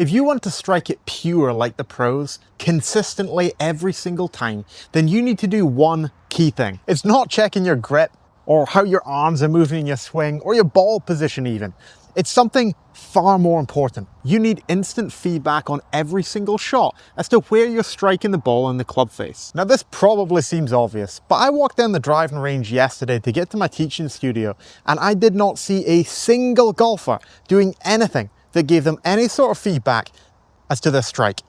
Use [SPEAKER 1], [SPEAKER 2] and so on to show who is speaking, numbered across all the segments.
[SPEAKER 1] If you want to strike it pure like the pros, consistently every single time, then you need to do one key thing. It's not checking your grip or how your arms are moving in your swing or your ball position even. It's something far more important. You need instant feedback on every single shot as to where you're striking the ball in the club face. Now this probably seems obvious, but I walked down the driving range yesterday to get to my teaching studio and I did not see a single golfer doing anything that gave them any sort of feedback as to their strike.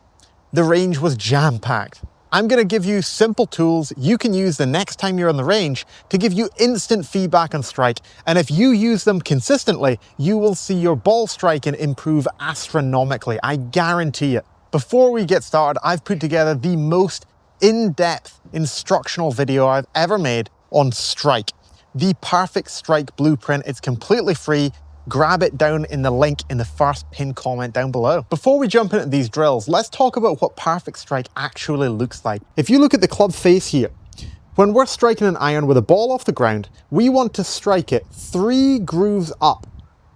[SPEAKER 1] The range was jam-packed. I'm going to give you simple tools you can use the next time you're on the range to give you instant feedback on strike, and if you use them consistently, you will see your ball striking improve astronomically, I guarantee it. Before we get started, I've put together the most in-depth instructional video I've ever made on strike. The perfect strike blueprint. It's completely free. Grab it down in the link in the first pinned comment down below. Before we jump into these drills, let's talk about what perfect strike actually looks like. If you look at the club face here, when we're striking an iron with a ball off the ground, we want to strike it 3 grooves up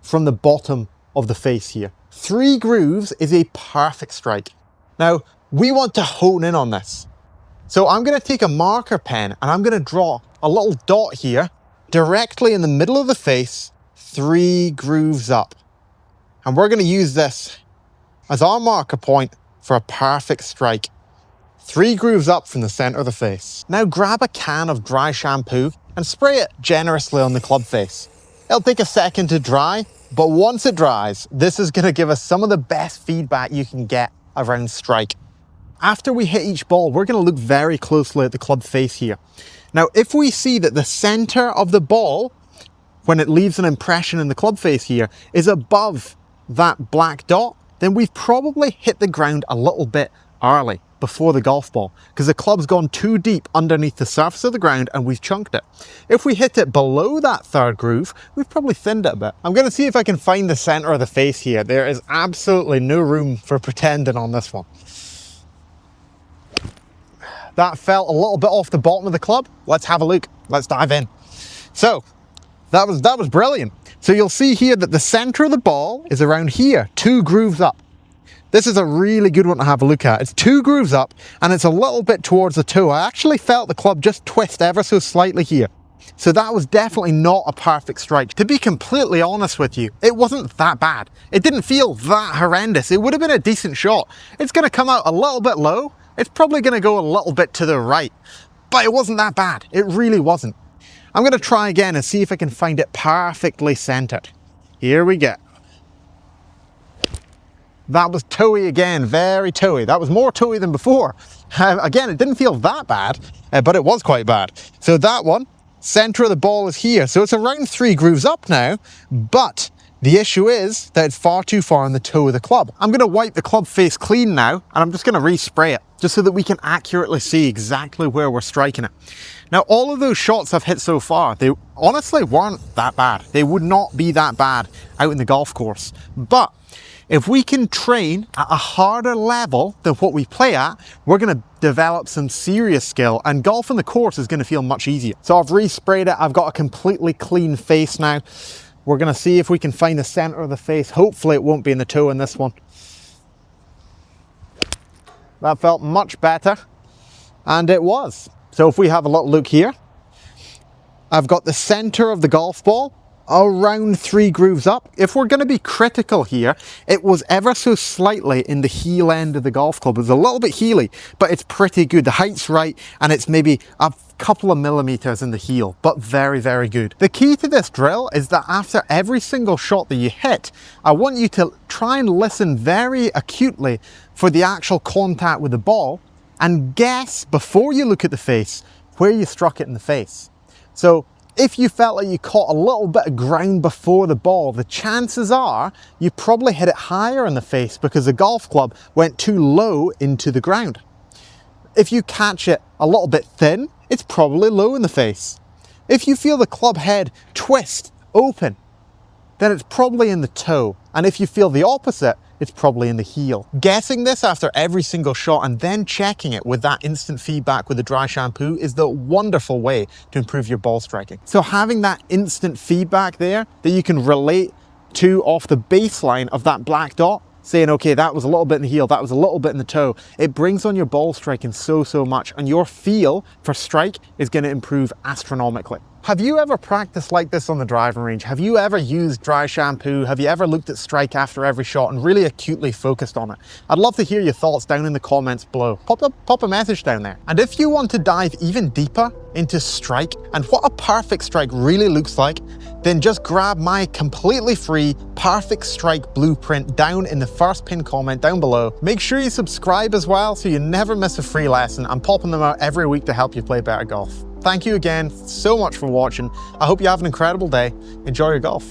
[SPEAKER 1] from the bottom of the face here. 3 grooves is a perfect strike. Now, we want to hone in on this. So I'm going to take a marker pen and I'm going to draw a little dot here directly in the middle of the face, 3 grooves up. And we're going to use this as our marker point for a perfect strike. 3 grooves up from the center of the face. Now grab a can of dry shampoo and spray it generously on the club face. It'll take a second to dry, but once it dries, this is going to give us some of the best feedback you can get around strike. After we hit each ball, we're going to look very closely at the club face here. Now, if we see that the center of the ball, when it leaves an impression in the club face here, is above that black dot, then we've probably hit the ground a little bit early before the golf ball because the club's gone too deep underneath the surface of the ground and we've chunked it. If we hit it below that 3rd groove, we've probably thinned it a bit. I'm going to see if I can find the center of the face here. There is absolutely no room for pretending on this one. That fell a little bit off the bottom of the club. Let's have a look. Let's dive in. So that was brilliant. So you'll see here that the center of the ball is around here, 2 grooves up. This is a really good one to have a look at. It's 2 grooves up and it's a little bit towards the toe. I actually felt the club just twist ever so slightly here. So that was definitely not a perfect strike. To be completely honest with you, it wasn't that bad. It didn't feel that horrendous. It would have been a decent shot. It's going to come out a little bit low. It's probably going to go a little bit to the right, but it wasn't that bad. It really wasn't. I'm going to try again and see if I can find it perfectly centered. Here we go. That was toey again, very toey. That was more toey than before. Again, it didn't feel that bad, but it was quite bad. So that one, center of the ball is here. So it's around 3 grooves up now, but the issue is that it's far too far on the toe of the club. I'm going to wipe the club face clean now, and I'm just going to respray it, just so that we can accurately see exactly where we're striking it. Now, all of those shots I've hit so far, they honestly weren't that bad. They would not be that bad out in the golf course. But if we can train at a harder level than what we play at, we're going to develop some serious skill, and golf on the course is going to feel much easier. So I've resprayed it. I've got a completely clean face now. We're going to see if we can find the center of the face. Hopefully it won't be in the toe in this one. That felt much better, and it was. So if we have a little look here, I've got the center of the golf ball around 3 grooves up. If we're going to be critical here, it was ever so slightly in the heel end of the golf club. It was a little bit heely, but it's pretty good. The height's right, and it's maybe a couple of millimeters in the heel, but very, very good. The key to this drill is that after every single shot that you hit, I want you to try and listen very acutely for the actual contact with the ball and guess before you look at the face where you struck it in the face. So if you felt like you caught a little bit of ground before the ball, the chances are you probably hit it higher in the face because the golf club went too low into the ground. If you catch it a little bit thin, it's probably low in the face. If you feel the club head twist open, then it's probably in the toe. And if you feel the opposite, it's probably in the heel. Guessing this after every single shot and then checking it with that instant feedback with the dry shampoo is the wonderful way to improve your ball striking. So having that instant feedback there that you can relate to off the baseline of that black dot saying, okay, that was a little bit in the heel, that was a little bit in the toe. It brings on your ball striking so much, and your feel for strike is going to improve astronomically. Have you ever practiced like this on the driving range? Have you ever used dry shampoo? Have you ever looked at strike after every shot and really acutely focused on it? I'd love to hear your thoughts down in the comments below. Pop a message down there. And if you want to dive even deeper into strike and what a perfect strike really looks like, then just grab my completely free perfect strike blueprint down in the first pinned comment down below. Make sure you subscribe as well so you never miss a free lesson. I'm popping them out every week to help you play better golf. Thank you again so much for watching. I hope you have an incredible day. Enjoy your golf.